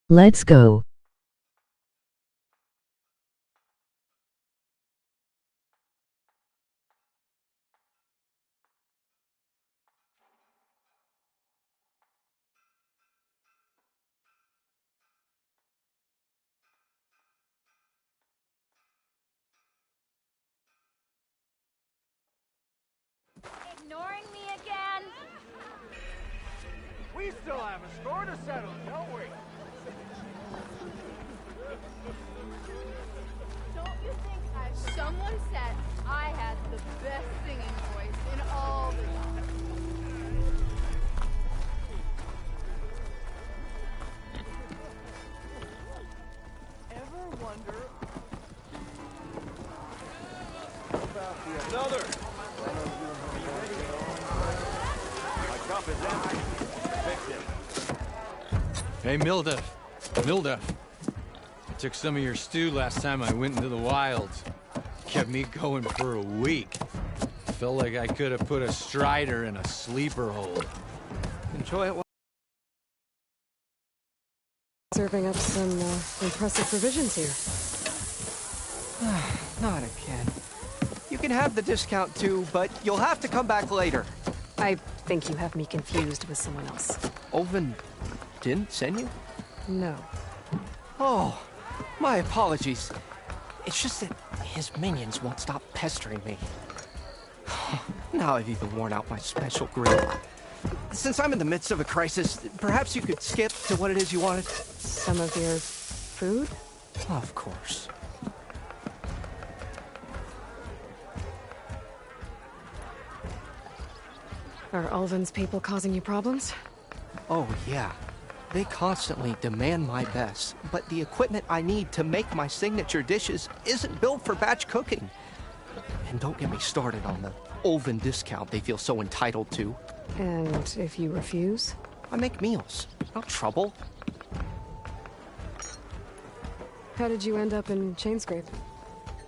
Let's go. Ignoring me again? We still have a score to settle, don't we? Don't you think someone said I had the best singing voice in all the time? Ever wonder Another! My cup is empty. Fix it. Hey, Milda. Milda. I took some of your stew last time I went into the wilds. Kept me going for a week. Felt like I could have put a strider in a sleeper hole. Enjoy it while Serving up some impressive provisions here. not again. You can have the discount too, but you'll have to come back later. I think you have me confused with someone else. Olvin didn't send you? No. Oh, my apologies. It's just that his minions won't stop pestering me. Now I've even worn out my special grill. Since I'm in the midst of a crisis, perhaps you could skip to what it is you wanted? Some of your food? Of course. Are Ulvin's people causing you problems? Oh, yeah. They constantly demand my best, but the equipment I need to make my signature dishes isn't built for batch cooking. And don't get me started on the Ulvin discount they feel so entitled to. And if you refuse? I make meals, not trouble. How did you end up in Chainscrape?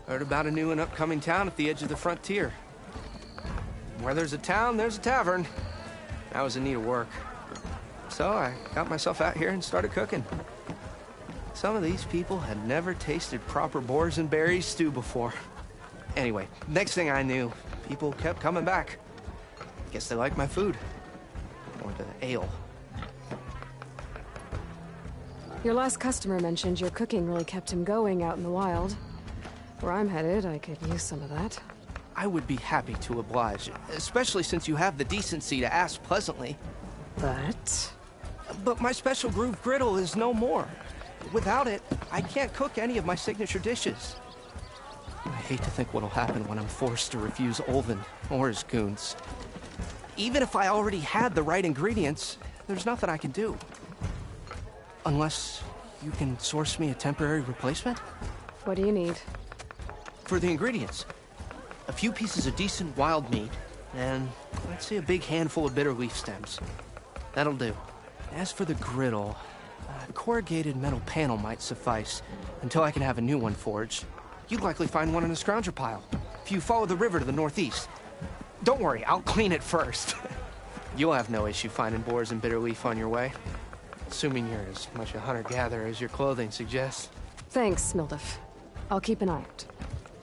Heard about a new and upcoming town at the edge of the frontier. Where there's a town, there's a tavern. I was in need of work. So I got myself out here and started cooking. Some of these people had never tasted proper boars and berries stew before. Anyway, next thing I knew, people kept coming back. Guess they like my food. Or the ale. Your last customer mentioned your cooking really kept him going out in the wild. Where I'm headed, I could use some of that. I would be happy to oblige, especially since you have the decency to ask pleasantly. But my special groove griddle is no more. Without it, I can't cook any of my signature dishes. I hate to think what'll happen when I'm forced to refuse Olvin or his goons. Even if I already had the right ingredients, there's nothing I can do. Unless you can source me a temporary replacement? What do you need? For the ingredients, a few pieces of decent wild meat, and let's say a big handful of bitter leaf stems. That'll do. As for the griddle, a corrugated metal panel might suffice until I can have a new one forged. You'd likely find one in a scrounger pile if you follow the river to the northeast. Don't worry, I'll clean it first. You'll have no issue finding boars and bitter leaf on your way. Assuming you're as much a hunter-gatherer as your clothing suggests. Thanks, Mildif. I'll keep an eye out.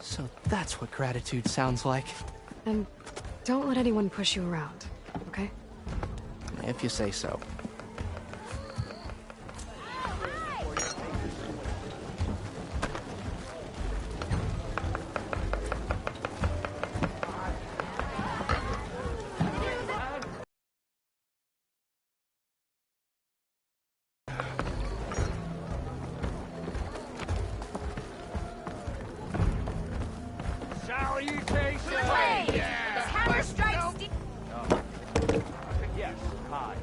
So that's what gratitude sounds like. And don't let anyone push you around, okay? If you say so. Salutations! Wait! The hammer strikes Yes, hi.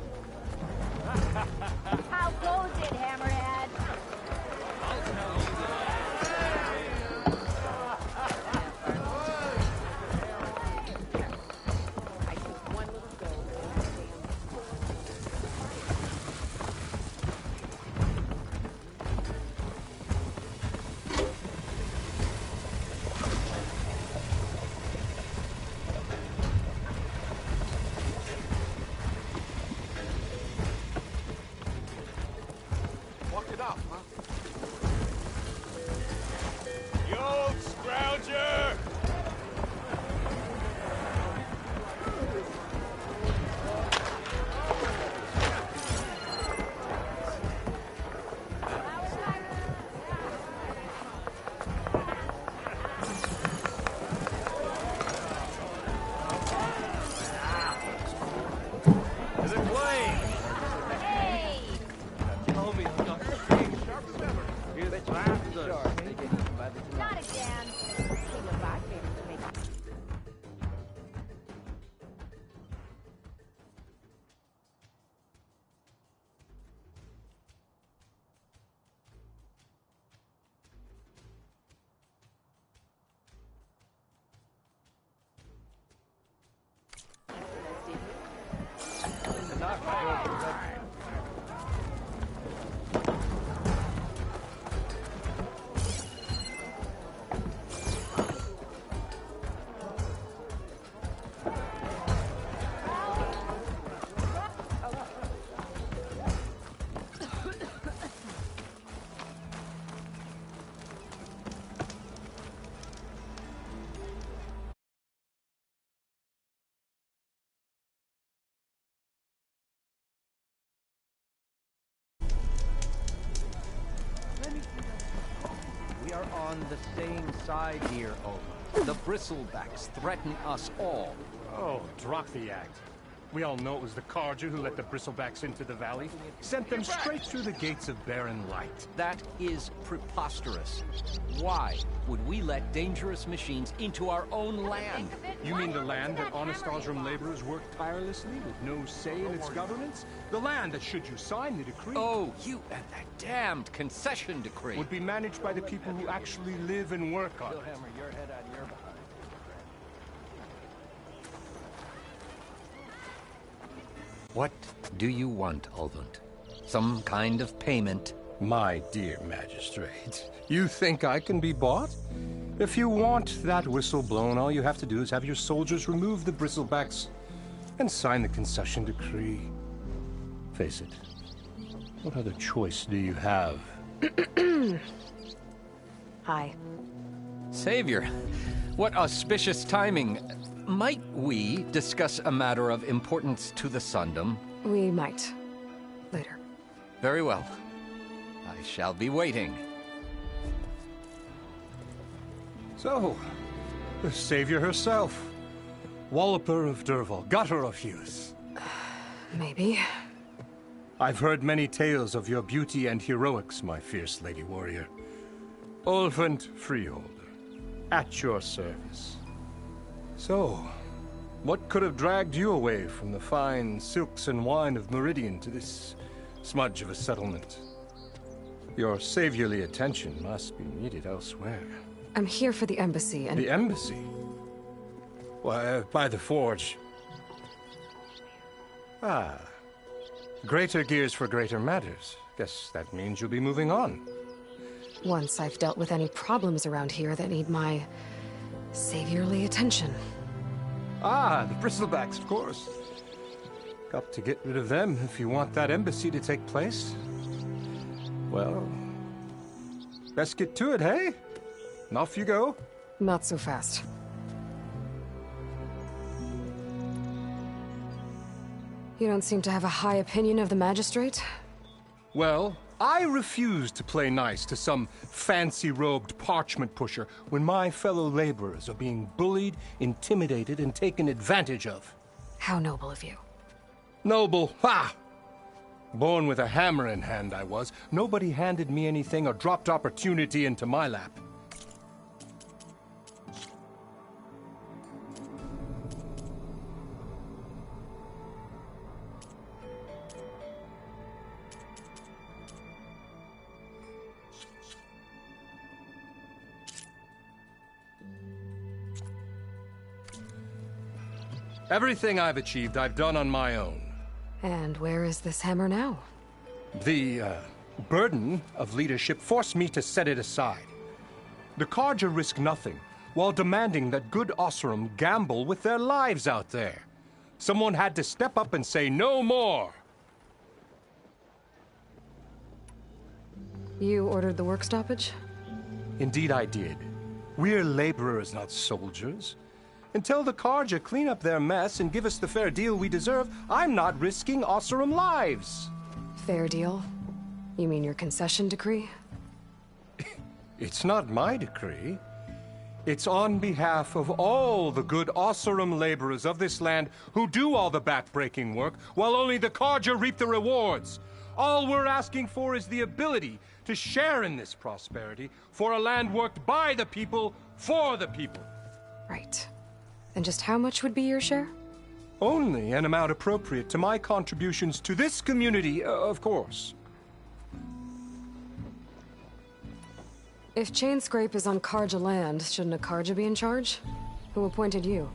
flame! Hey! Tell me I'm not strange. Sharp as ever. Here's the bastards. Not again. King of my favorites to make. We are on the same side here, Olin. The bristlebacks threaten us all. Oh, drop the act. We all know it was the Carja who let the bristlebacks into the valley. Sent them straight through the gates of barren light. That is preposterous. Why would we let dangerous machines into our own land? You mean the land that honest Osram laborers work tirelessly with no say in its governance? The land that, should you sign the decree, Oh, you and that damned concession decree. would be managed by the people who actually live and work on it. Hammer your head out of your behind. What do you want, Ulvund? Some kind of payment? My dear magistrate, you think I can be bought? If you want that whistle blown, all you have to do is have your soldiers remove the bristlebacks and sign the concession decree. Face it, what other choice do you have? Hi. Savior, what auspicious timing. Might we discuss a matter of importance to the Sundom? We might. Later. Very well. I shall be waiting. So, the savior herself. Walloper of Derval, gutter of youth. Maybe. I've heard many tales of your beauty and heroics, my fierce lady warrior. Ulvund Freeholder, at your service. So, what could have dragged you away from the fine silks and wine of Meridian to this smudge of a settlement? Your saviorly attention must be needed elsewhere. I'm here for the embassy and... The embassy? Why, by the forge. Ah. Greater gears for greater matters. Guess that means you'll be moving on. Once I've dealt with any problems around here that need my saviorly attention. Ah, the bristlebacks, of course. Got to get rid of them if you want that embassy to take place. Well, best get to it, hey? And off you go. Not so fast. You don't seem to have a high opinion of the magistrate? Well, I refuse to play nice to some fancy-robed parchment pusher when my fellow laborers are being bullied, intimidated, and taken advantage of. How noble of you. Noble, ha! Born with a hammer in hand, I was. Nobody handed me anything or dropped opportunity into my lap. Everything I've achieved, I've done on my own. And where is this hammer now? The burden of leadership forced me to set it aside. The Carja risk nothing, while demanding that good Osram gamble with their lives out there. Someone had to step up and say no more. You ordered the work stoppage? Indeed I did. We're laborers, not soldiers. Until the Carja clean up their mess and give us the fair deal we deserve, I'm not risking Osram lives. Fair deal? You mean your concession decree? It's not my decree. It's on behalf of all the good Osserum laborers of this land who do all the back-breaking work, while only the Carja reap the rewards. All we're asking for is the ability to share in this prosperity for a land worked by the people, for the people. Right. And just how much would be your share? Only an amount appropriate to my contributions to this community, of course. If Chainscrape is on Carja land, shouldn't a Carja be in charge? Who appointed you?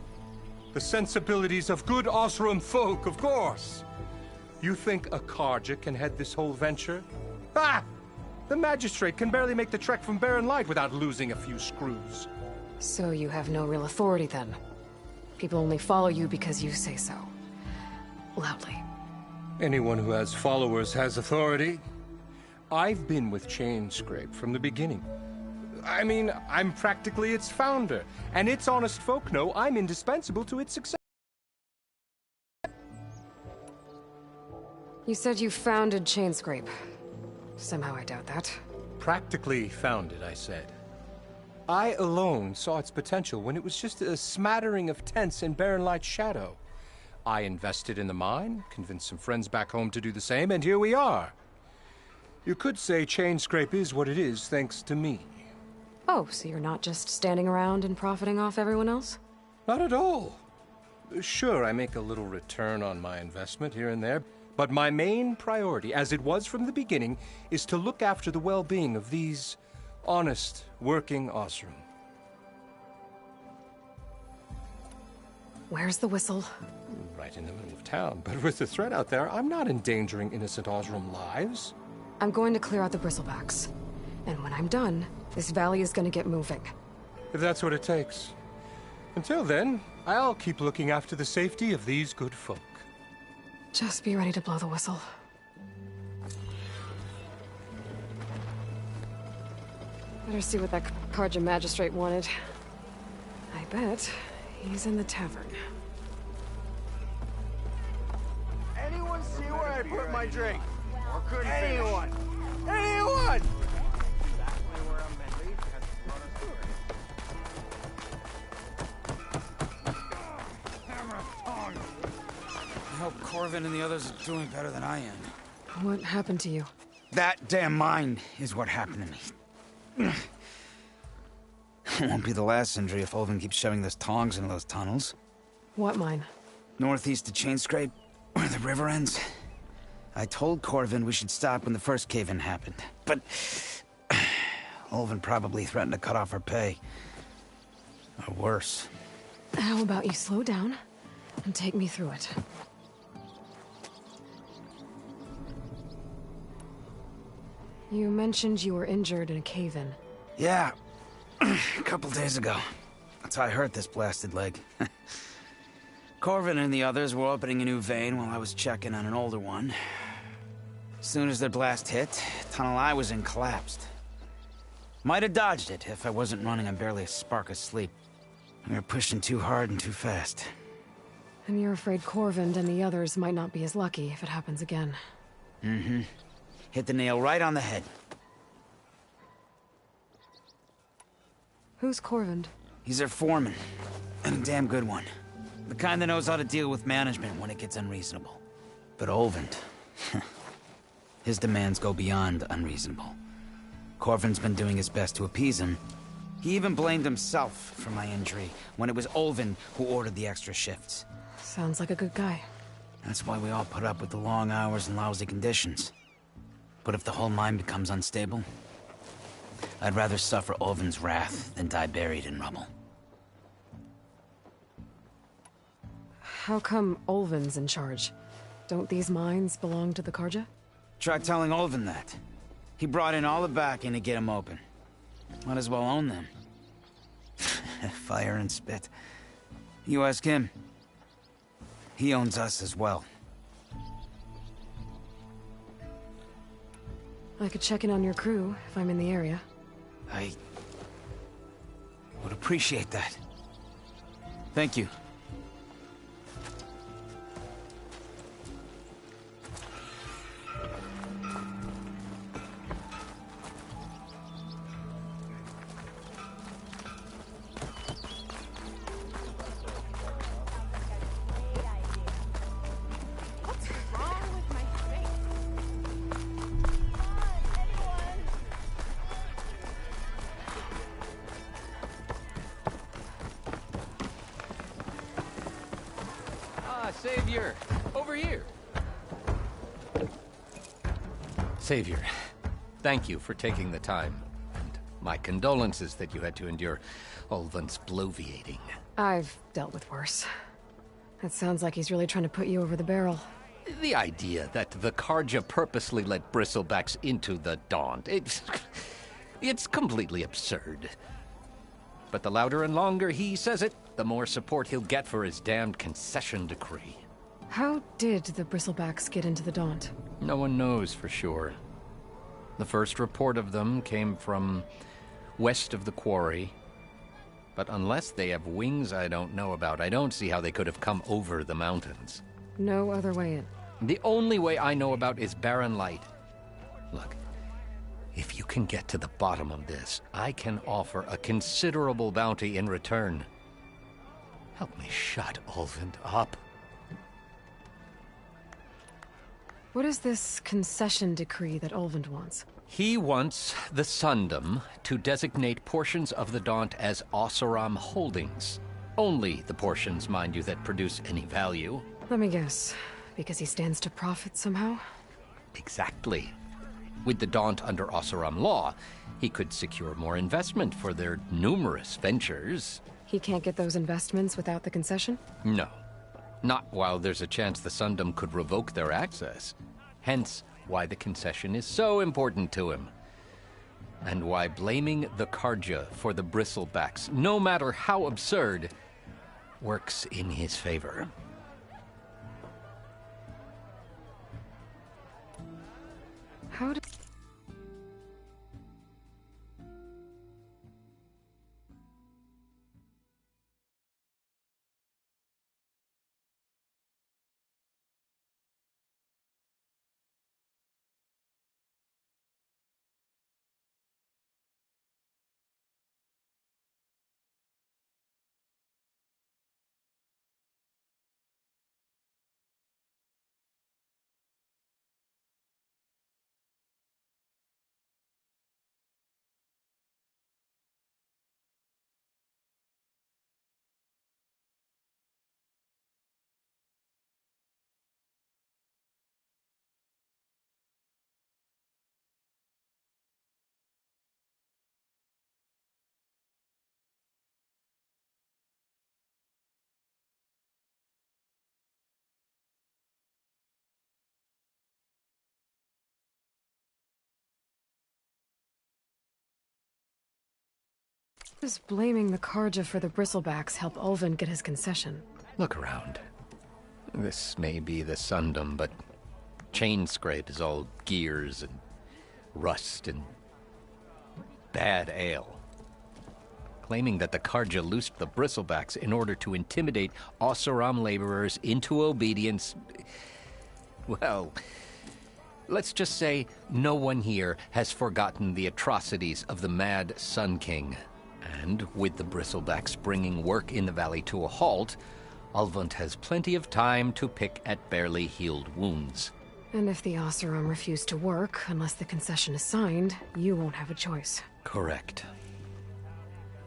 The sensibilities of good Osserum folk, of course. You think a Carja can head this whole venture? Ah! The magistrate can barely make the trek from Barren Light without losing a few screws. So you have no real authority then? People only follow you because you say so. Loudly. Anyone who has followers has authority. I've been with Chainscrape from the beginning. I mean, I'm practically its founder, and its honest folk know I'm indispensable to its success. You said you founded Chainscrape. Somehow I doubt that. Practically founded, I said. I alone saw its potential when it was just a smattering of tents in Barren Light's shadow. I invested in the mine, convinced some friends back home to do the same, and here we are. You could say Chainscrape is what it is thanks to me. Oh, so you're not just standing around and profiting off everyone else? Not at all. Sure, I make a little return on my investment here and there, but my main priority, as it was from the beginning, is to look after the well-being of these honest, working Osserum. Where's the whistle? Right in the middle of town, but with the threat out there, I'm not endangering innocent Osserum lives. I'm going to clear out the bristlebacks. And when I'm done, this valley is going to get moving. If that's what it takes. Until then, I'll keep looking after the safety of these good folk. Just be ready to blow the whistle. Better see what that Carja magistrate wanted. I bet he's in the tavern. Anyone see where I put my drink? Or couldn't anyone? Anyone! I hope Corvin and the others are doing better than I am. What happened to you? That damn mine is what happened to me. It won't be the last injury if Olvin keeps shoving those tongs into those tunnels. What mine? Northeast of Chainscrape, where the river ends. I told Corvin we should stop when the first cave-in happened, but Olvin probably threatened to cut off her pay. Or worse. How about you slow down and take me through it? You mentioned you were injured in a cave-in. Yeah, a couple days ago. That's how I hurt this blasted leg. Corvin and the others were opening a new vein while I was checking on an older one. As soon as their blast hit, the tunnel I was in collapsed. Might have dodged it if I wasn't running on barely a spark of sleep. We were pushing too hard and too fast. And you're afraid Corvin and the others might not be as lucky if it happens again. Mm-hmm. Hit the nail right on the head. Who's Corvin? He's their foreman, and a damn good one. The kind that knows how to deal with management when it gets unreasonable. But Olvin, his demands go beyond unreasonable. Corvin's been doing his best to appease him. He even blamed himself for my injury when it was Olvin who ordered the extra shifts. Sounds like a good guy. That's why we all put up with the long hours and lousy conditions. But if the whole mine becomes unstable, I'd rather suffer Olvin's wrath than die buried in rubble. How come Olvin's in charge? Don't these mines belong to the Carja? Try telling Olvin that. He brought in all the backing to get them open. Might as well own them. Fire and spit. You ask him. He owns us as well. I could check in on your crew if I'm in the area. I would appreciate that. Thank you. Savior! Over here! Savior, thank you for taking the time. And my condolences that you had to endure Ulvin's bloviating. I've dealt with worse. It sounds like he's really trying to put you over the barrel. The idea that the Karja purposely let bristlebacks into the Daunt, it's completely absurd. But the louder and longer he says it, the more support he'll get for his damned concession decree. How did the bristlebacks get into the Daunt? No one knows for sure. The first report of them came from west of the quarry. But unless they have wings I don't know about, I don't see how they could have come over the mountains. No other way in. The only way I know about is barren light. Look, if you can get to the bottom of this, I can offer a considerable bounty in return. Help me shut Ulvin up. What is this concession decree that Ulvin wants? He wants the Sundom to designate portions of the Daunt as Oseram holdings. Only the portions, mind you, that produce any value. Let me guess. Because he stands to profit somehow? Exactly. With the Daunt under Oseram law, he could secure more investment for their numerous ventures. He can't get those investments without the concession? No. Not while there's a chance the Sundom could revoke their access. Hence, why the concession is so important to him. And why blaming the Karja for the bristlebacks, no matter how absurd, works in his favor. How did... Does blaming the Karja for the bristlebacks help Ulvin get his concession? Look around. This may be the Sundom, but Chainscrape is all gears and rust and bad ale. Claiming that the Karja loosed the bristlebacks in order to intimidate Oseram laborers into obedience... Well, let's just say no one here has forgotten the atrocities of the Mad Sun King. And with the bristlebacks bringing work in the valley to a halt, Ulvund has plenty of time to pick at barely healed wounds. And if the Oseram refuse to work, unless the concession is signed, you won't have a choice. Correct.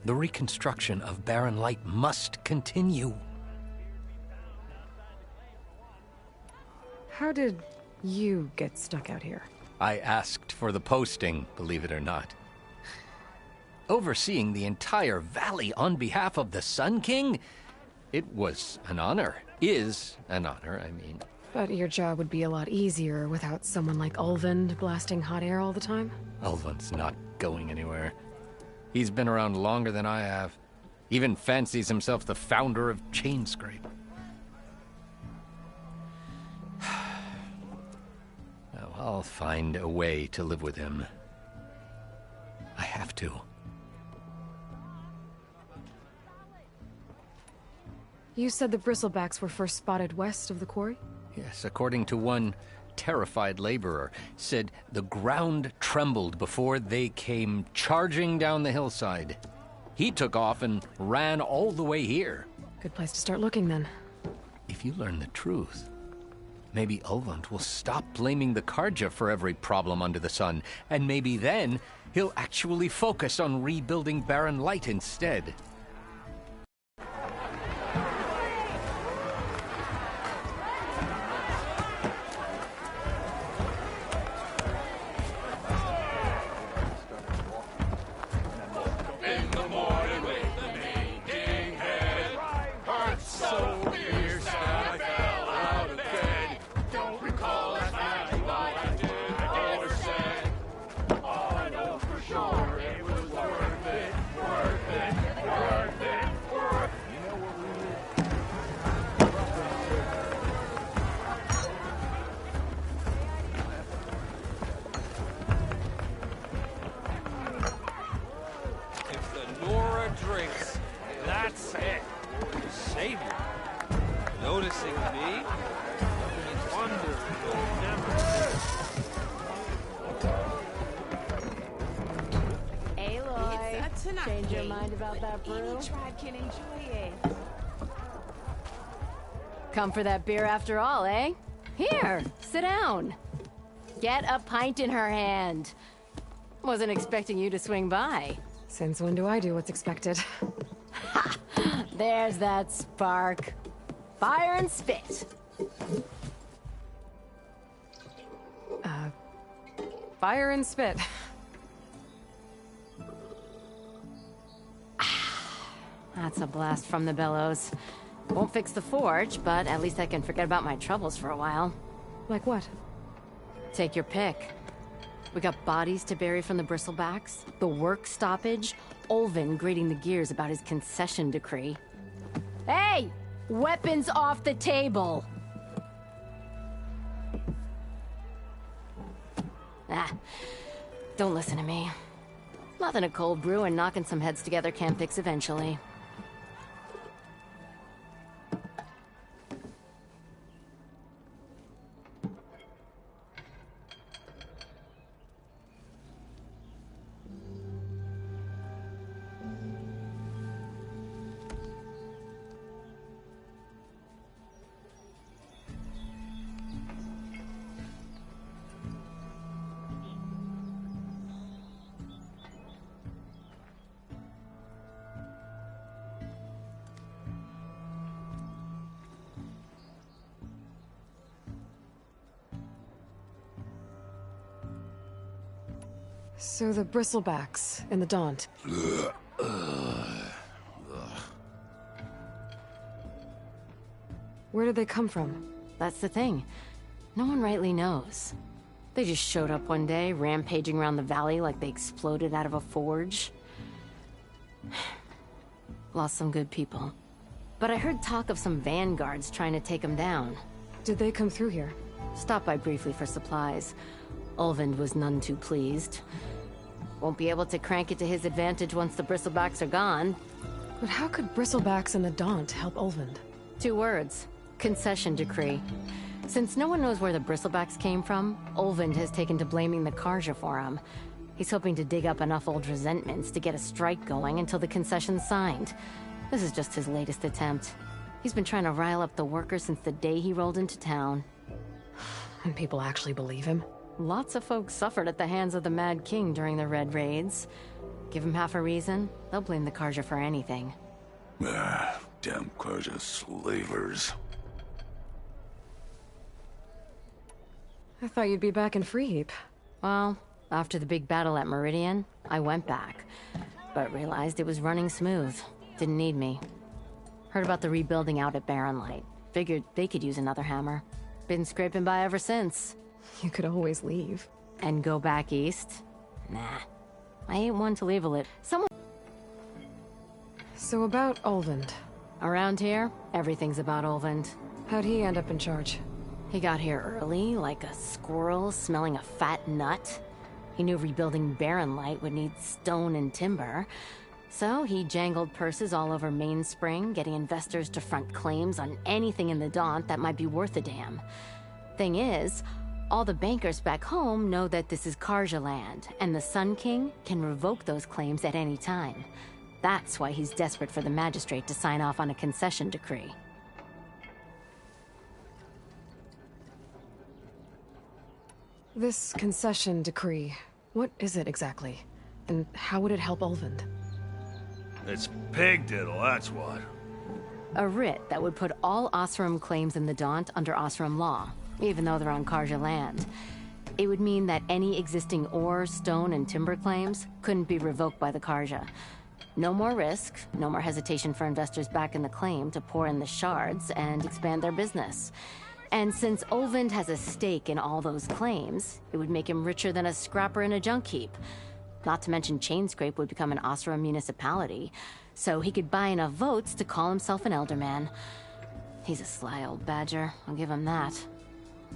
The reconstruction of Barren Light must continue. How did you get stuck out here? I asked for the posting, believe it or not. Overseeing the entire valley on behalf of the Sun King? It was an honor. Is an honor, I mean. But your job would be a lot easier without someone like Ulvund blasting hot air all the time? Ulvund's not going anywhere. He's been around longer than I have. Even fancies himself the founder of Chainscrape. Now, I'll find a way to live with him. I have to. You said the bristlebacks were first spotted west of the quarry? Yes, according to one terrified laborer, said the ground trembled before they came charging down the hillside. He took off and ran all the way here. Good place to start looking, then. If you learn the truth, maybe Ulvund will stop blaming the Karja for every problem under the sun, and maybe then he'll actually focus on rebuilding Barren Light instead. your mind about that brew? Any tribe can enjoy it. Come for that beer after all, eh? Here, sit down. Get a pint in her hand. Wasn't expecting you to swing by. Since when do I do what's expected? Ha! There's that spark. Fire and spit. Fire and spit. That's a blast from the bellows. Won't fix the forge, but at least I can forget about my troubles for a while. Like what? Take your pick. We got bodies to bury from the bristlebacks, the work stoppage, Olvin grating the gears about his concession decree. Hey! Weapons off the table! Ah, don't listen to me. Nothing a cold brew and knocking some heads together can't fix eventually. So the bristlebacks and the Daunt. Where did they come from? That's the thing. No one rightly knows. They just showed up one day, rampaging around the valley like they exploded out of a forge. Lost some good people. But I heard talk of some vanguards trying to take them down. Did they come through here? Stopped by briefly for supplies. Ulvund was none too pleased. Won't be able to crank it to his advantage once the bristlebacks are gone. But how could bristlebacks and the Daunt help Ulvund? 2 words. Concession decree. Since no one knows where the bristlebacks came from, Ulvund has taken to blaming the Karja for him. He's hoping to dig up enough old resentments to get a strike going until the concession's signed. This is just his latest attempt. He's been trying to rile up the workers since the day he rolled into town. And people actually believe him? Lots of folks suffered at the hands of the Mad King during the Red Raids. Give them half a reason, they'll blame the Karja for anything. Damn Karja slavers. I thought you'd be back in Freeheap. Well, after the big battle at Meridian, I went back. But realized it was running smooth. Didn't need me. Heard about the rebuilding out at Barren Light. Figured they could use another hammer. Been scraping by ever since. You could always leave. And go back east? Nah. I ain't one to leave a lit. Someone... So about Ulvund. Around here, everything's about Ulvund. How'd he end up in charge? He got here early, like a squirrel smelling a fat nut. He knew rebuilding Barren Light would need stone and timber. So he jangled purses all over Mainspring, getting investors to front claims on anything in the Daunt that might be worth a damn. Thing is, all the bankers back home know that this is Karja land, and the Sun King can revoke those claims at any time. That's why he's desperate for the magistrate to sign off on a concession decree. This concession decree, what is it exactly? And how would it help Ulvund? It's pig diddle, that's what. A writ that would put all Osram claims in the Daunt under Osram law, even though they're on Karja land. It would mean that any existing ore, stone, and timber claims couldn't be revoked by the Karja. No more risk, no more hesitation for investors back in the claim to pour in the shards and expand their business. And since Ulvund has a stake in all those claims, it would make him richer than a scrapper in a junk heap. Not to mention Chainscrape would become an Osram municipality, so he could buy enough votes to call himself an Elderman. He's a sly old badger, I'll give him that.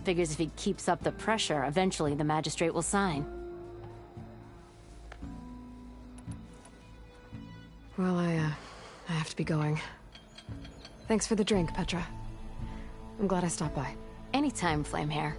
Figures if he keeps up the pressure, eventually the magistrate will sign. Well, I have to be going. Thanks for the drink, Petra. I'm glad I stopped by. Anytime, Flamehair.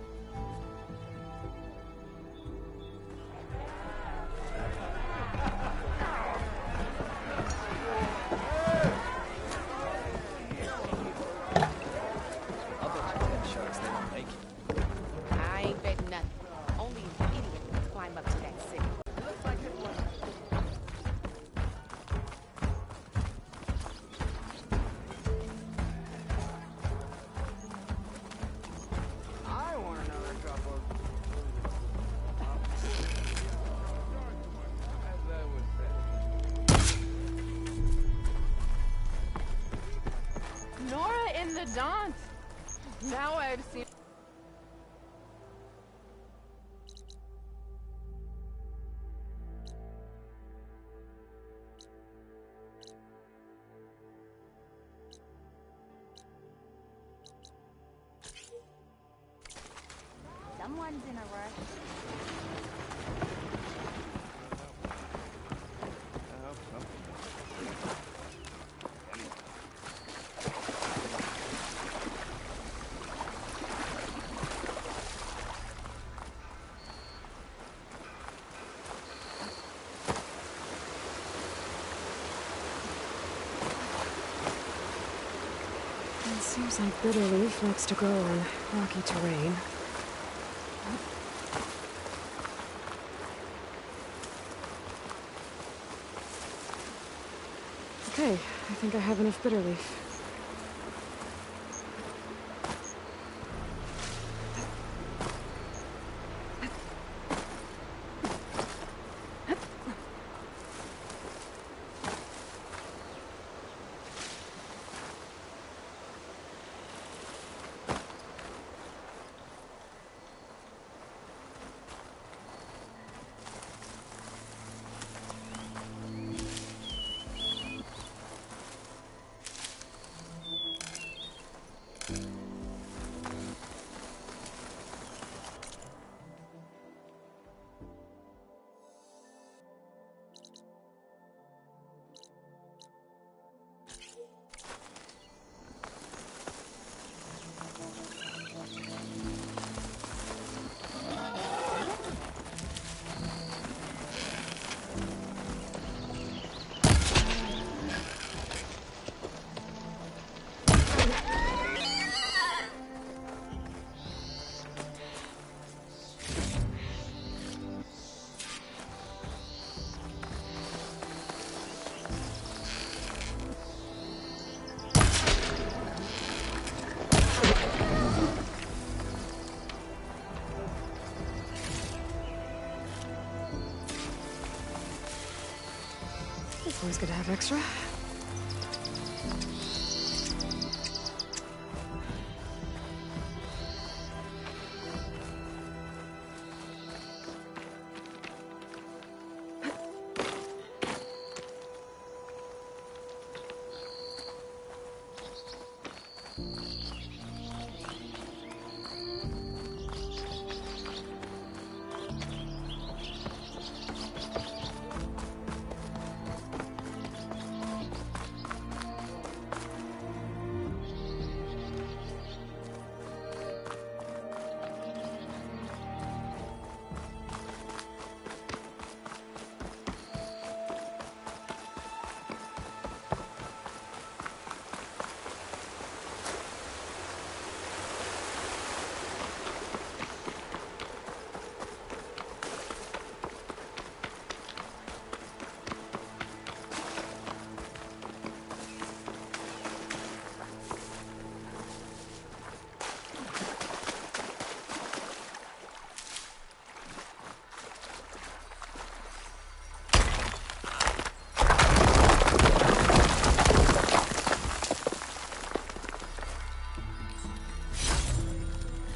a daunt. Now I've seen. Someone's in a rush. It seems like bitter leaf likes to grow on rocky terrain. Okay, I think I have enough bitter leaf. It's always good to have extra.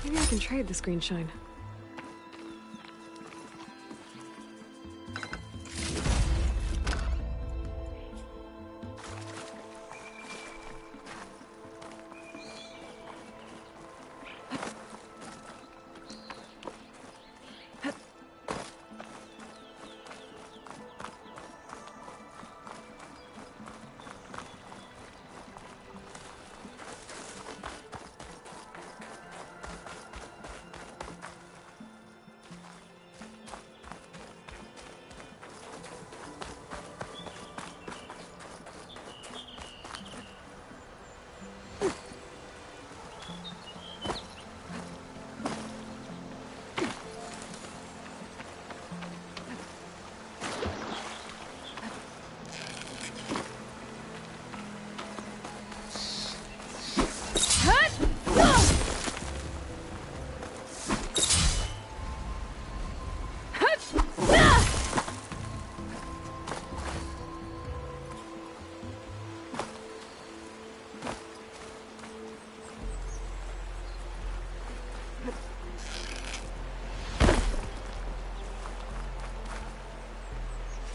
Maybe I can trade this green shine.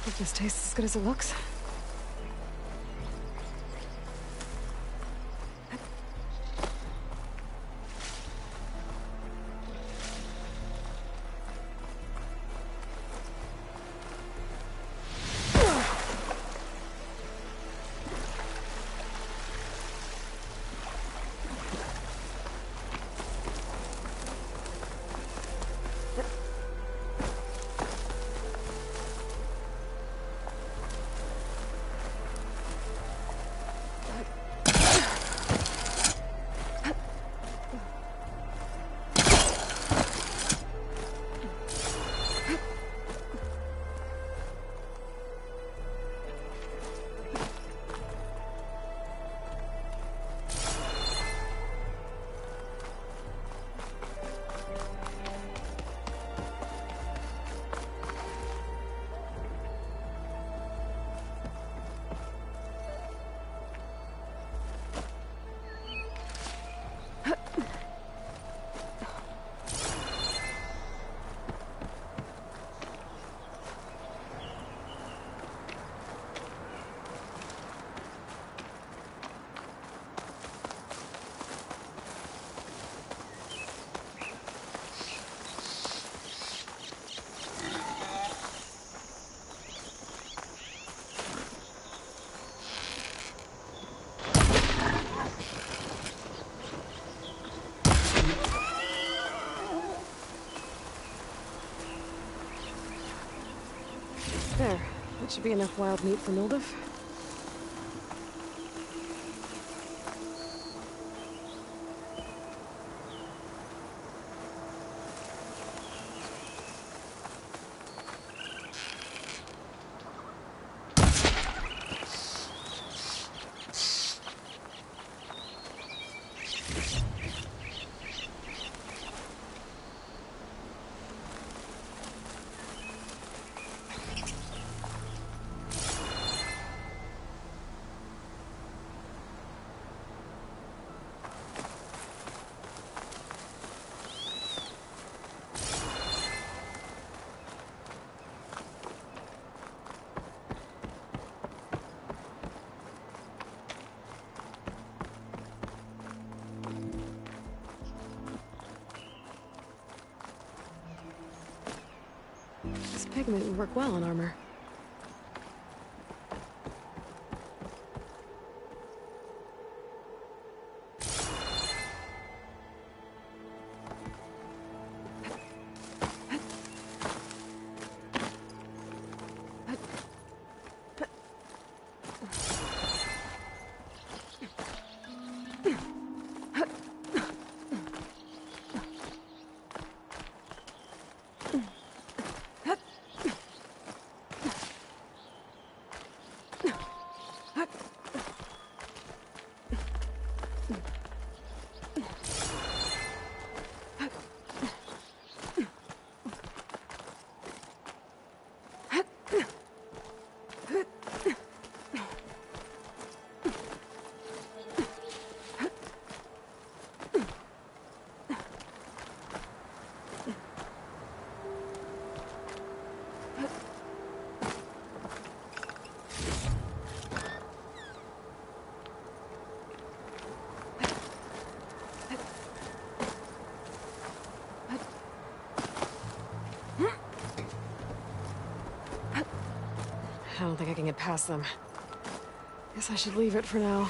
Hope this tastes as good as it looks. There. That should be enough wild meat for Mildif. This pigment would work well on armor. I don't think I can get past them. Guess I should leave it for now.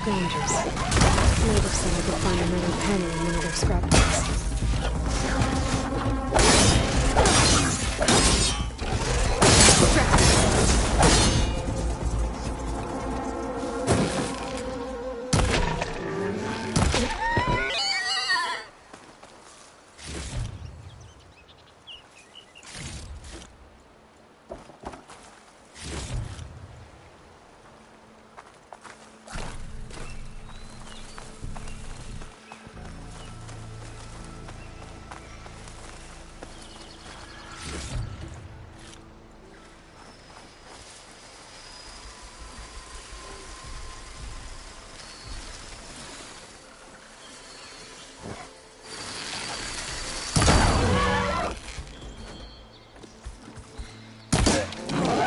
scavengers. Native said I could find another penny in one of their scrap pits.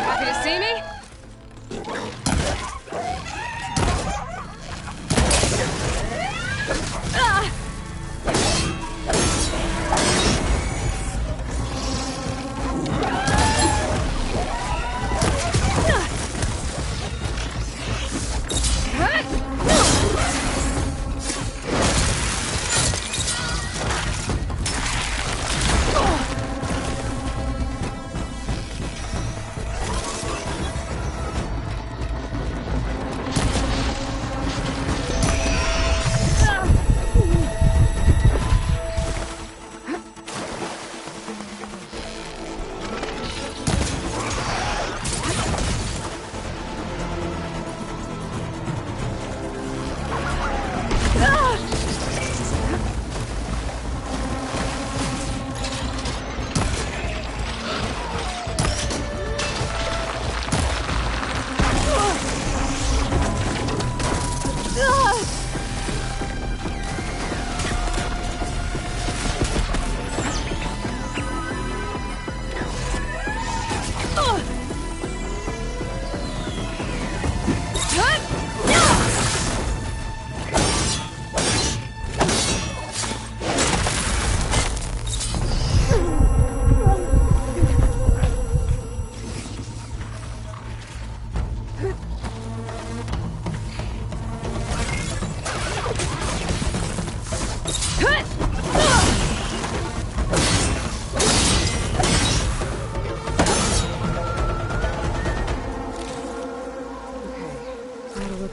Happy to see me?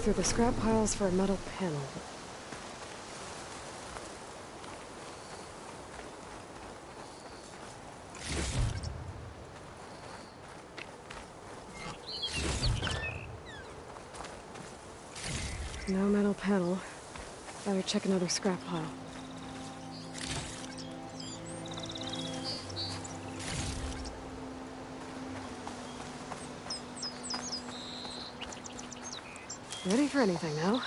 Through the scrap piles for a metal panel. No metal panel. Better check another scrap pile. Ready for anything now.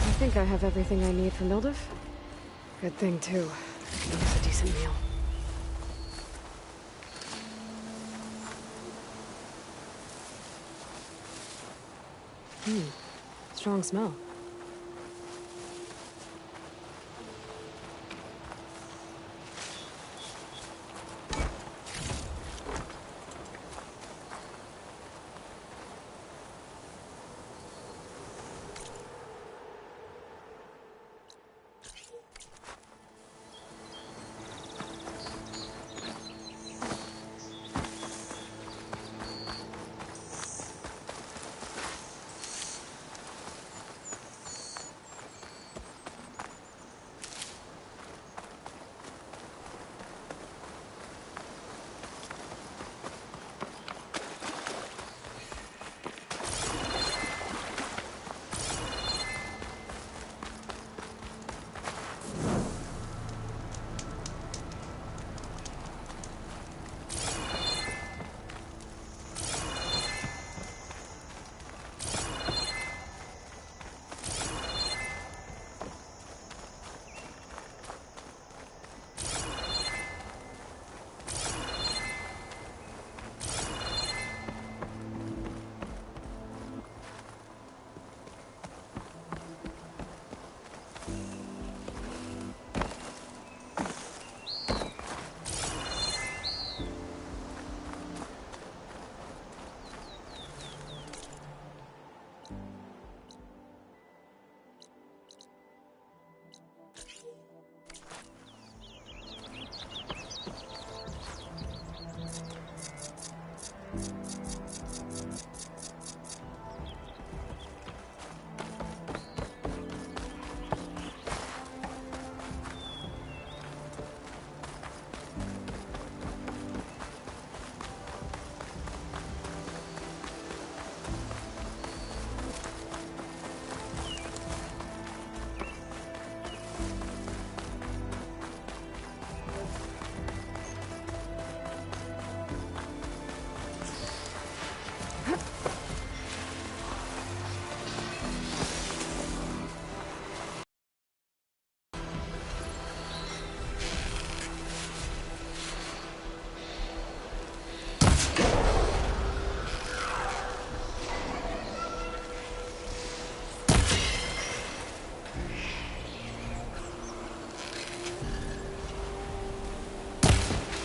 I think I have everything I need for Mildiv. Good thing, too. I can use a decent meal. Strong smell.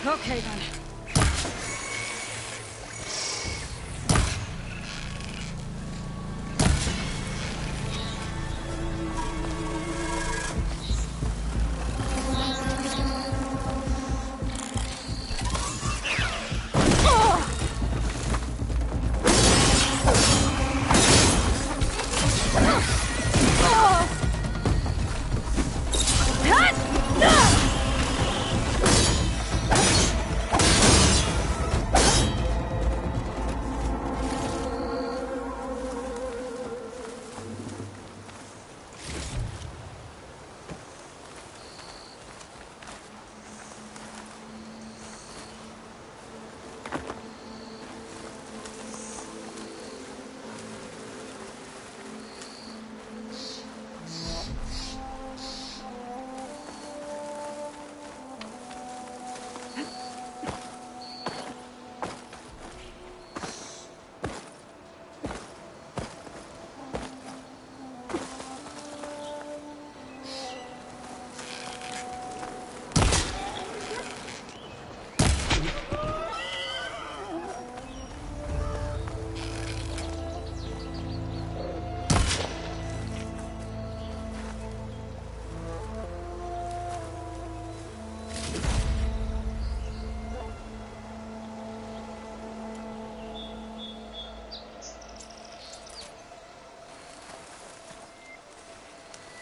Okay, then.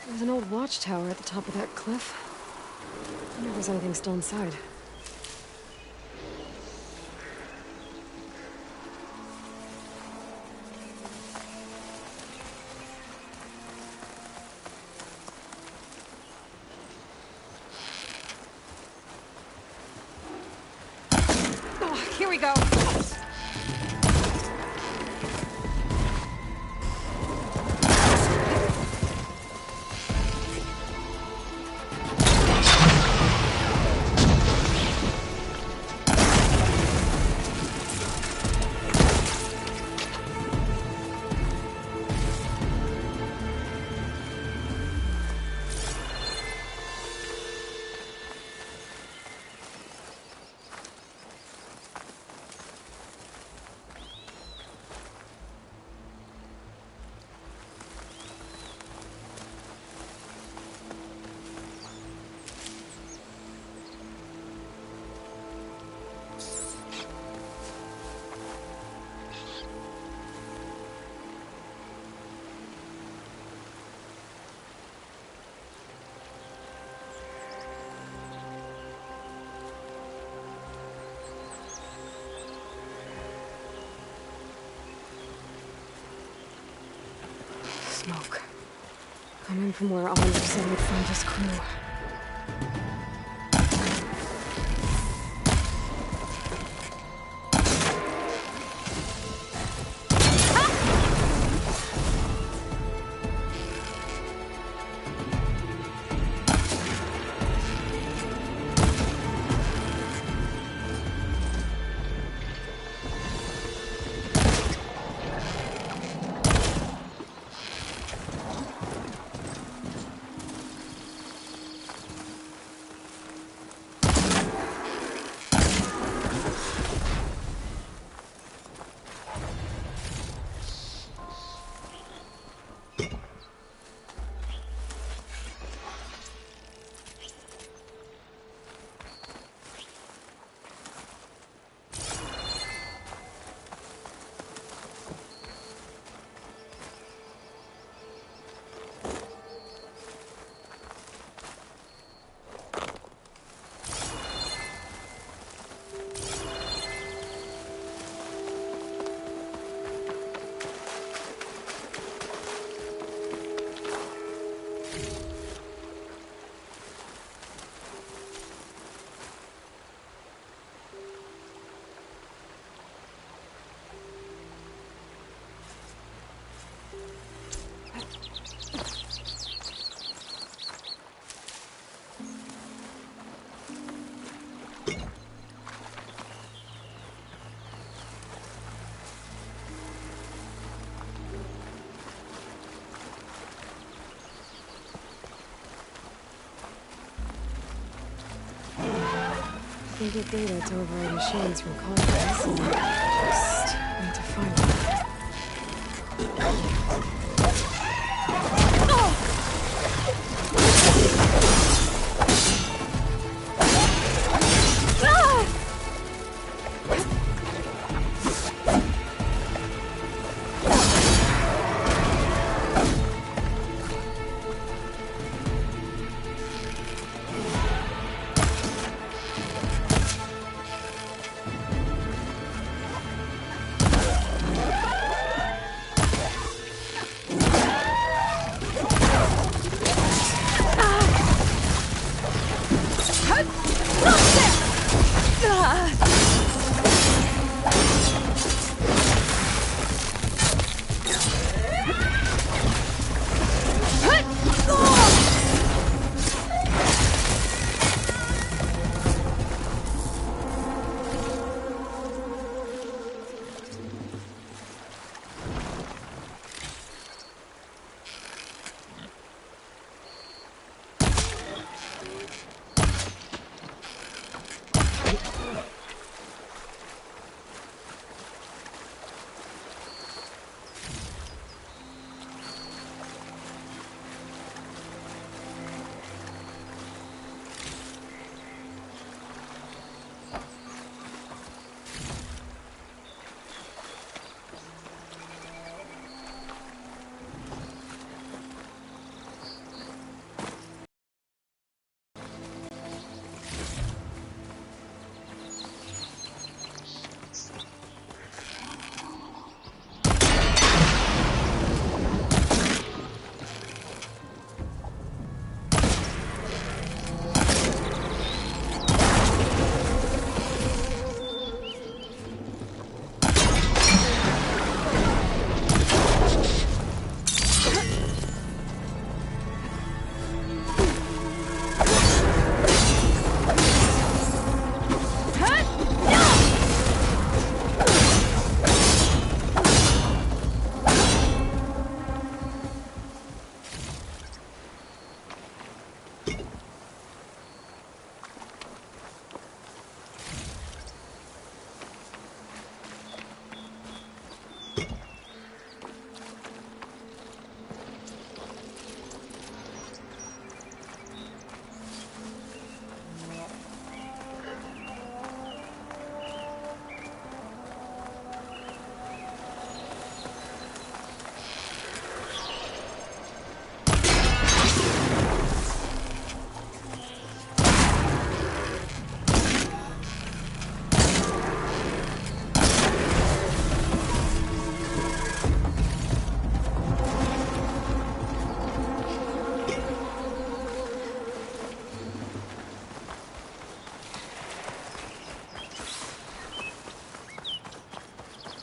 There's an old watchtower at the top of that cliff. I wonder if there's anything still inside. Oh, here we go. Smoke. Coming from where Oliver said we'd find his crew. can get data to override machines from conference. Just need to find them.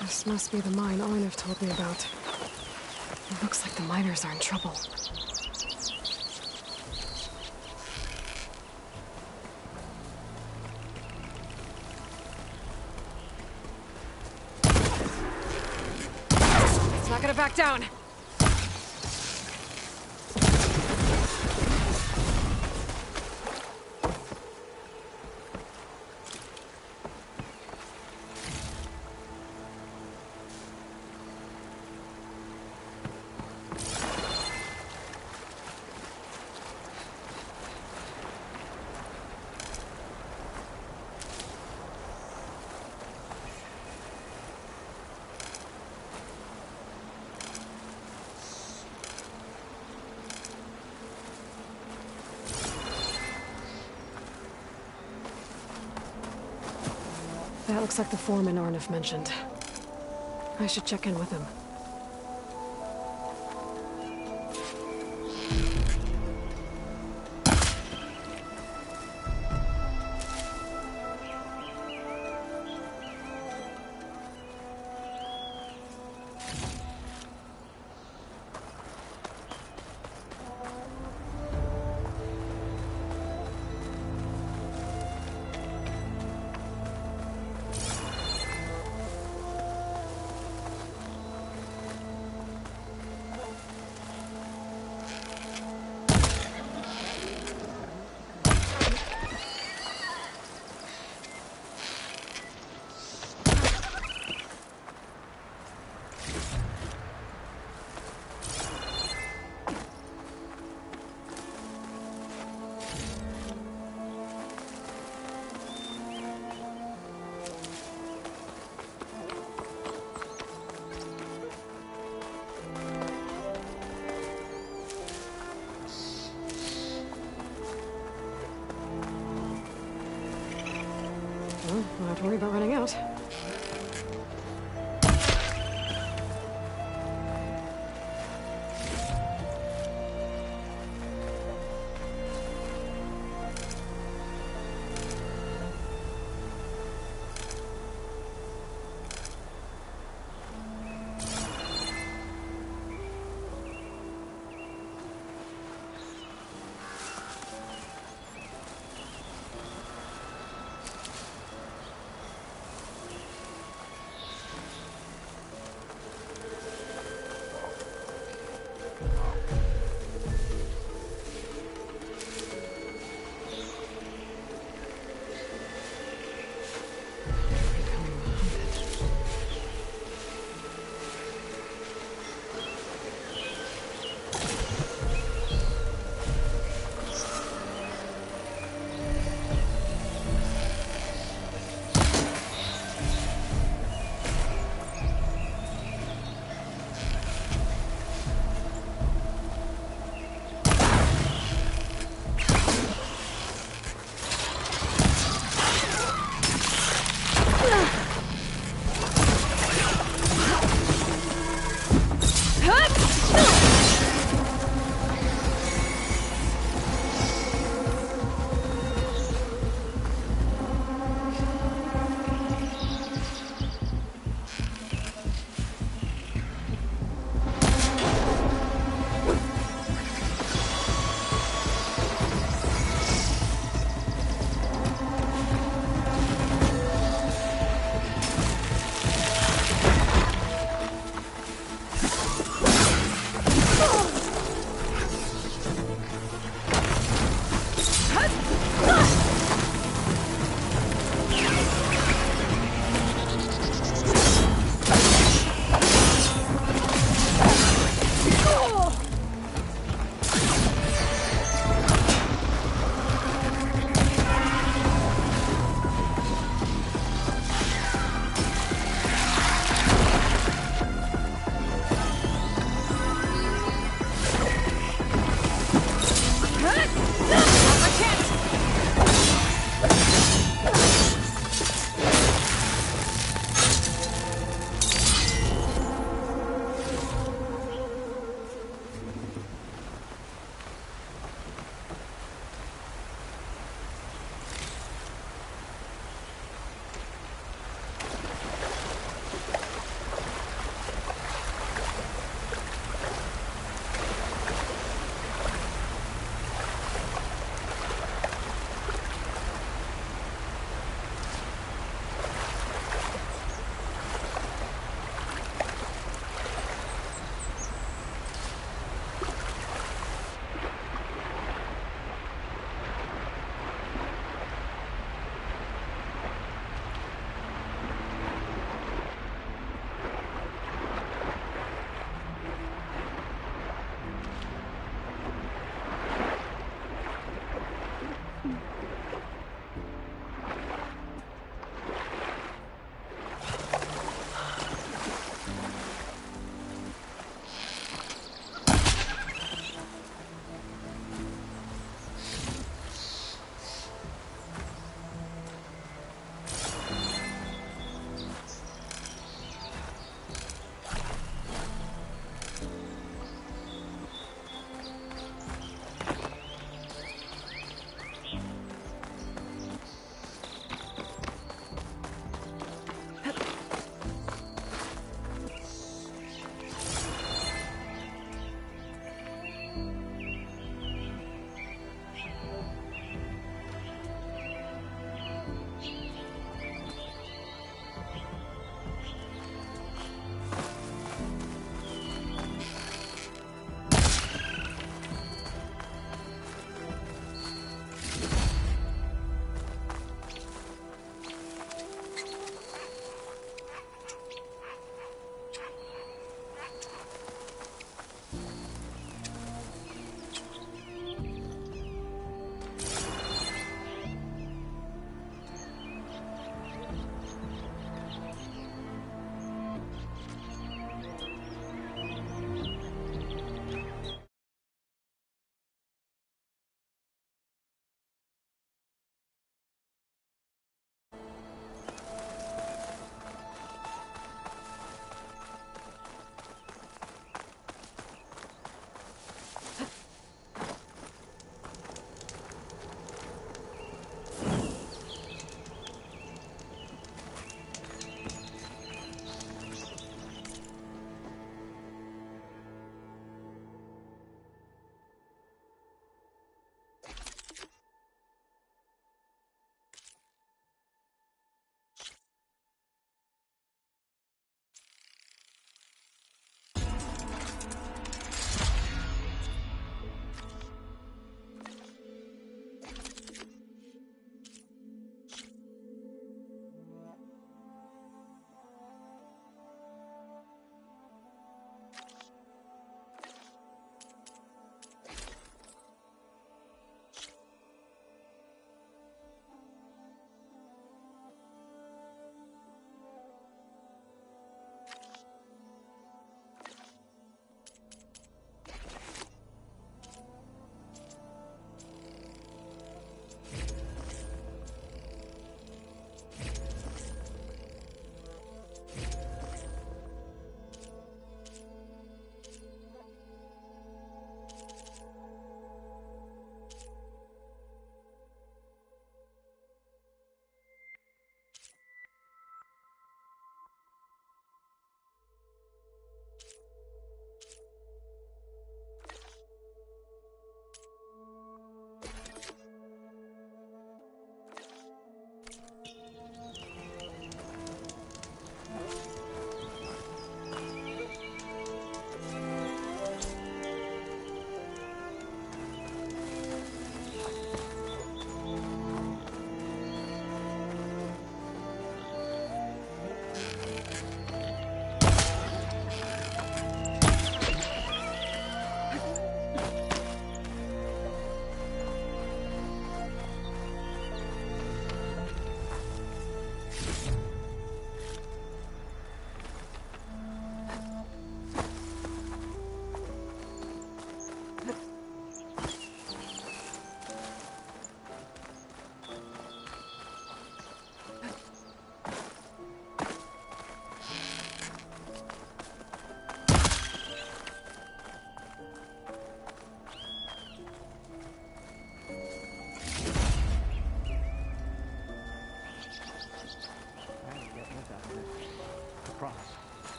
This must be the mine Arnav told me about. It looks like the miners are in trouble. It's not gonna back down! That looks like the foreman Arnav mentioned. I should check in with him. Well, don't have to worry about running out.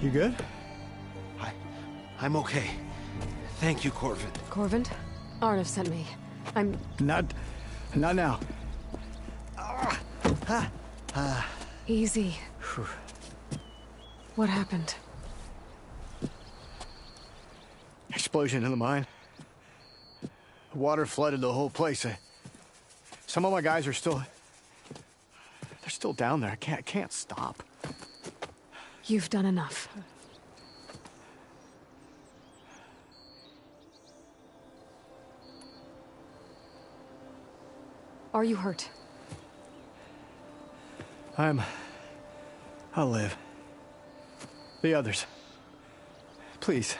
You good? I'm okay. Thank you, Corvin. Corvin? Arnav sent me. I'm... Not now. Easy. What happened? Explosion in the mine. The water flooded the whole place. Some of my guys are still... They're still down there. I can't stop. You've done enough. Are you hurt? I'll live. The others. Please.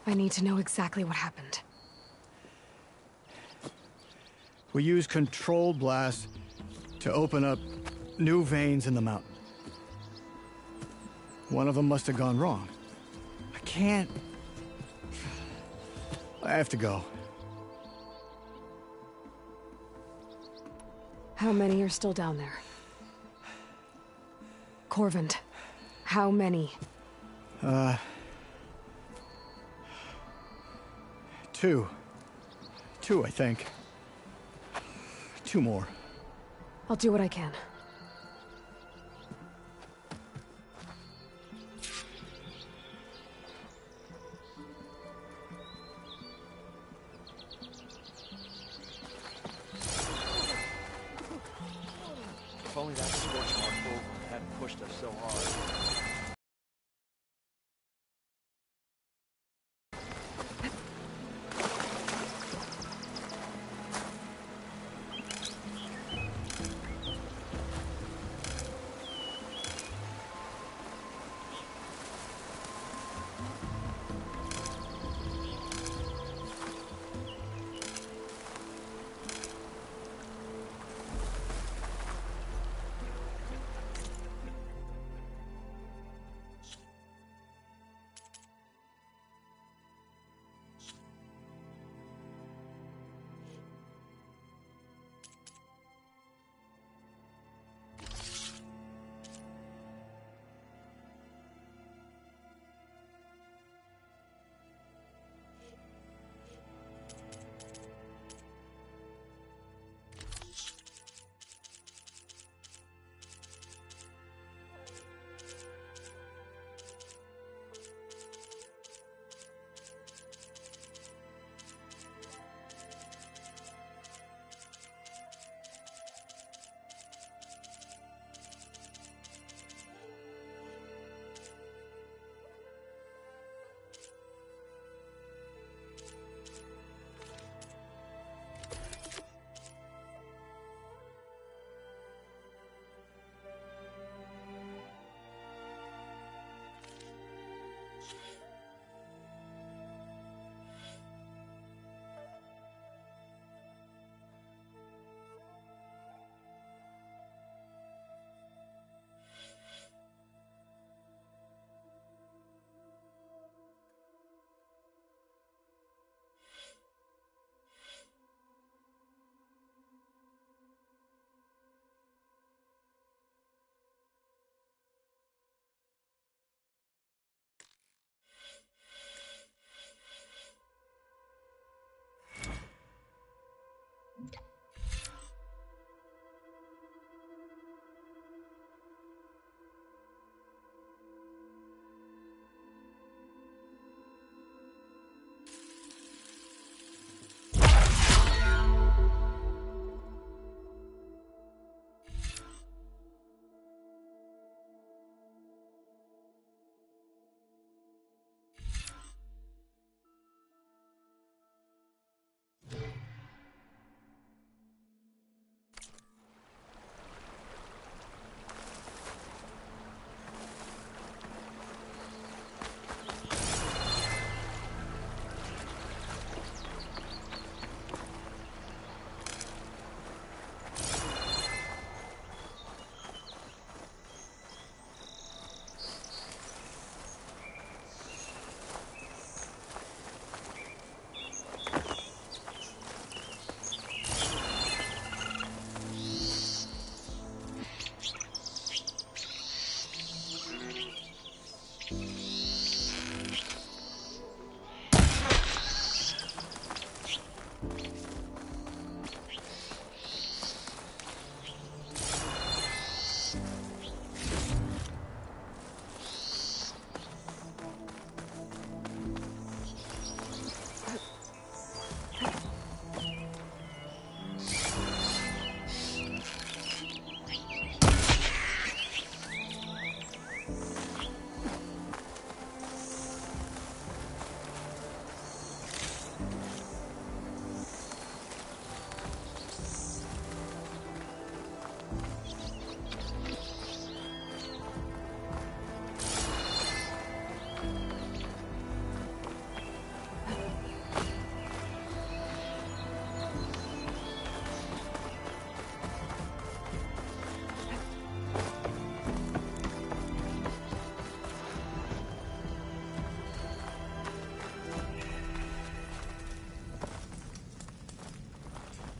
I need to know exactly what happened. We used controlled blast to open up new veins in the mountain. One of them must have gone wrong. I can't... I have to go. How many are still down there? Corvin, how many? Two. Two, I think. Two more. I'll do what I can. If only that scorch mark over hadn't pushed us so hard.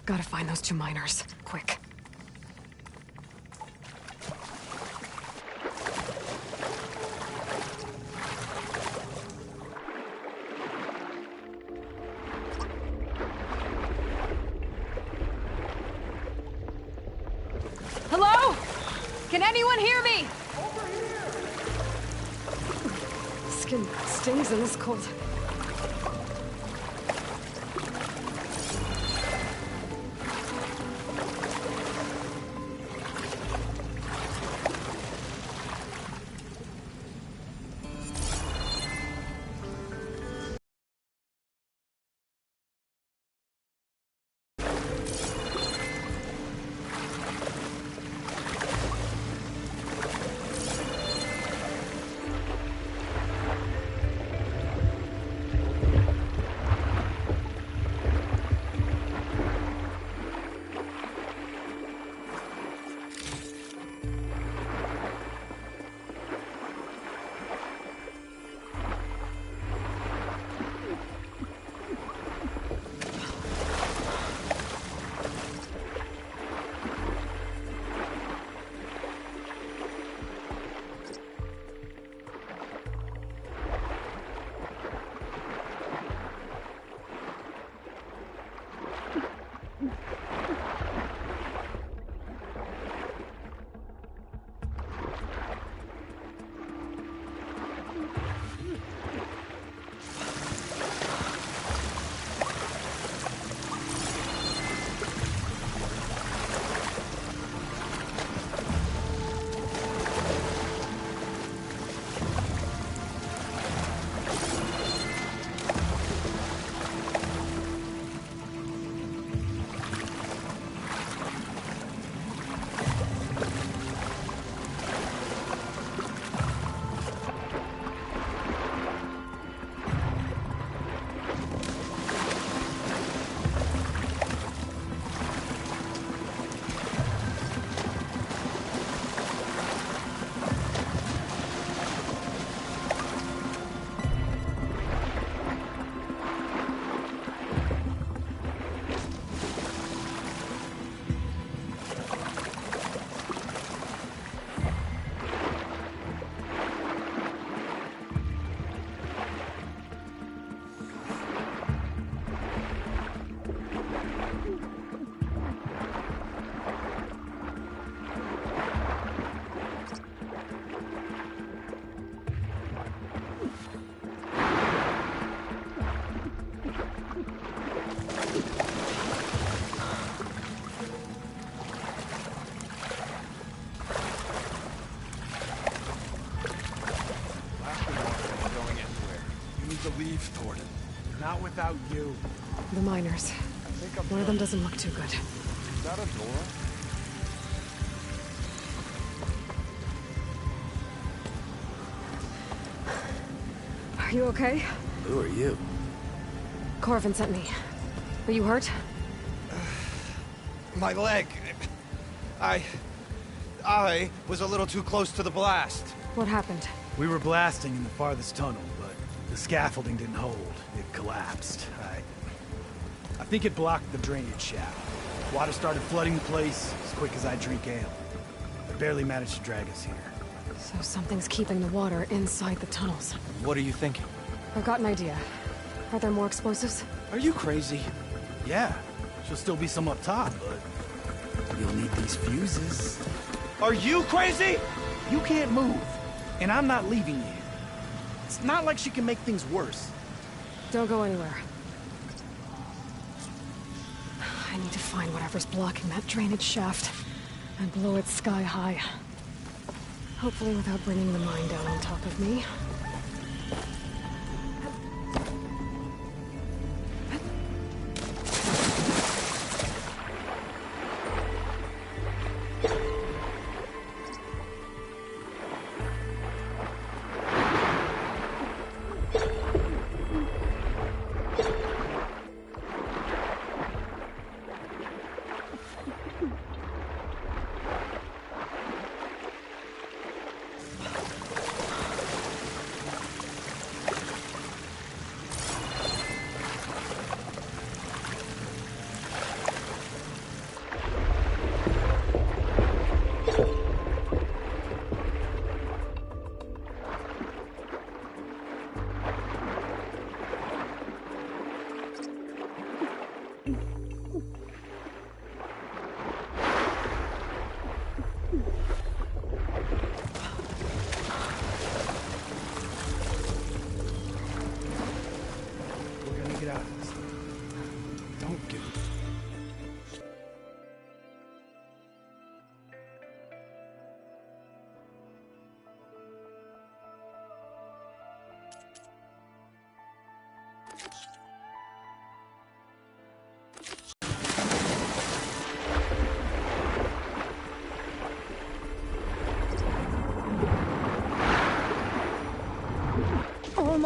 Gotta find those 2 miners. Quick. Hello? Can anyone hear me? Skin stings in this cold. Leave, Thornton. Not without you. The miners. One of them doesn't look too good. Is that a door? Are you okay? Who are you? Corvin sent me. Are you hurt? My leg. I was a little too close to the blast. What happened? We were blasting in the farthest tunnel, but the scaffolding didn't hold. It collapsed. I think it blocked the drainage shaft. Water started flooding the place as quick as I drink ale. It barely managed to drag us here. So something's keeping the water inside the tunnels. What are you thinking? I've got an idea. Are there more explosives? Are you crazy? Yeah, she'll still be some up top, but you'll need these fuses. Are you crazy? You can't move, and I'm not leaving you here. It's not like she can make things worse. Don't go anywhere. I need to find whatever's blocking that drainage shaft and blow it sky high. Hopefully without bringing the mine down on top of me.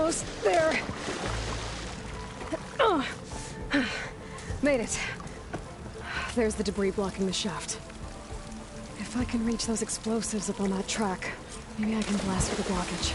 almost there. Made it. There's the debris blocking the shaft. If I can reach those explosives up on that track, maybe I can blast through the blockage.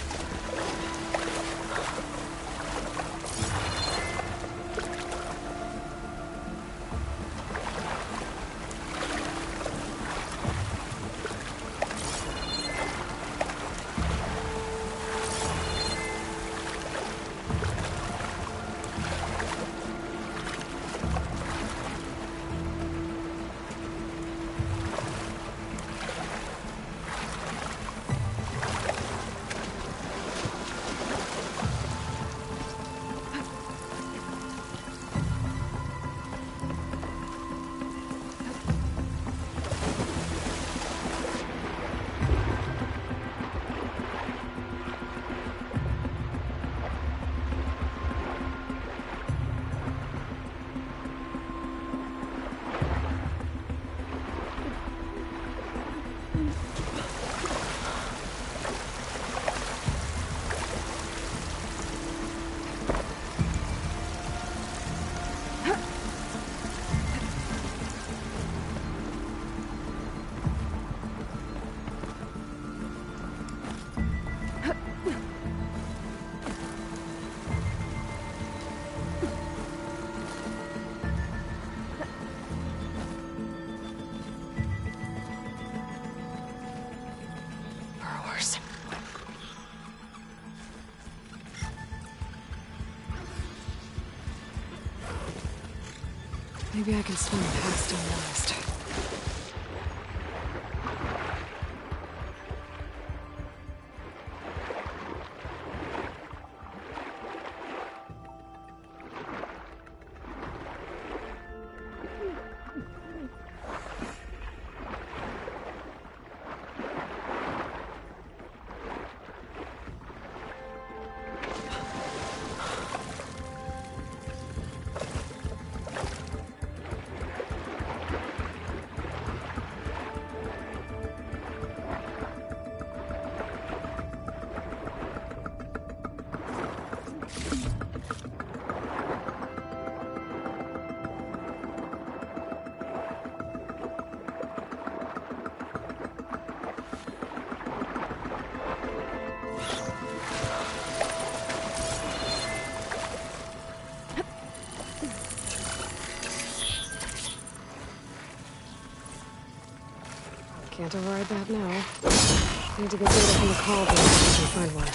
Maybe I can swim past unnoticed. Can't override that now. Need to get data from the call base if I can find one.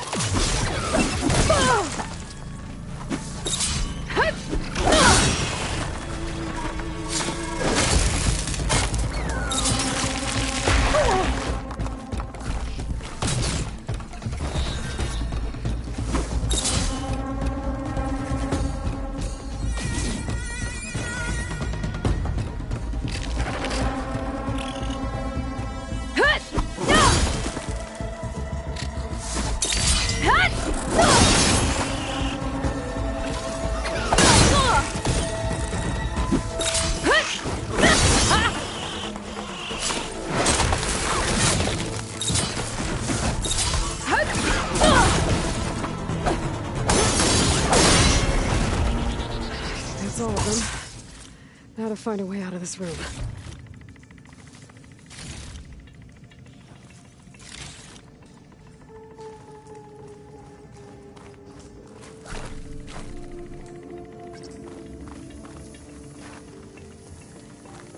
That's all of them. Now to find a way out of this room.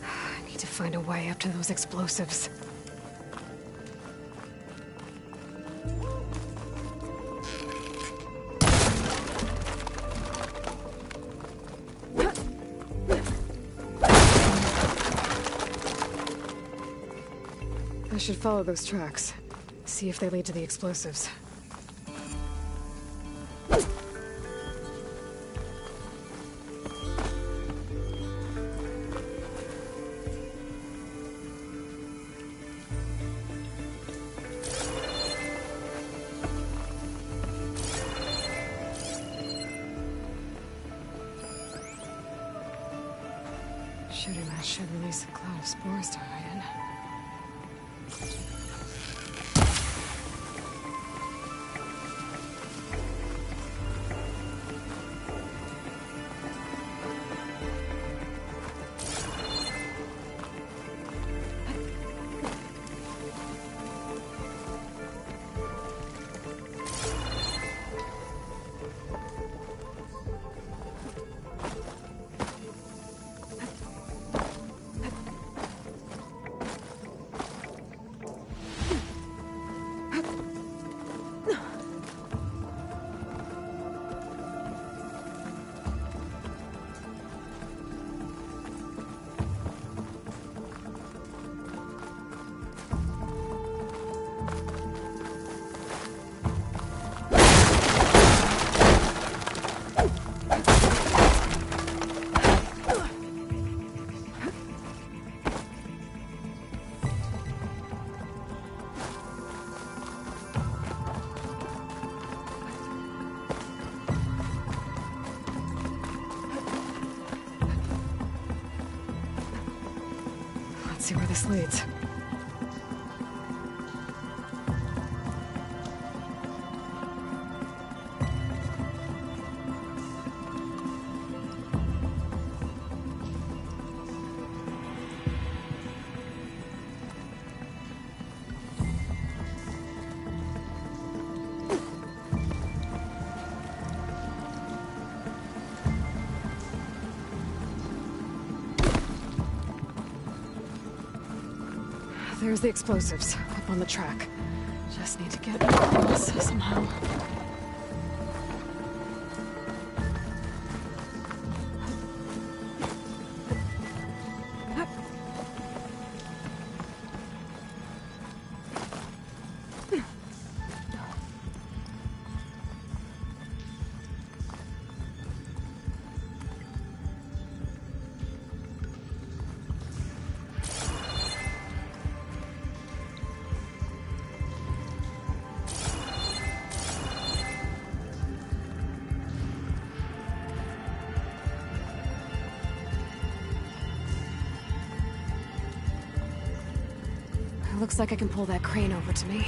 I need to find a way up to those explosives. I should follow those tracks. See if they lead to the explosives. Shooting that should release a cloud of spores to hide in. see where this leads. There's the explosives, up on the track. Just need to get across somehow. Looks like I can pull that crane over to me.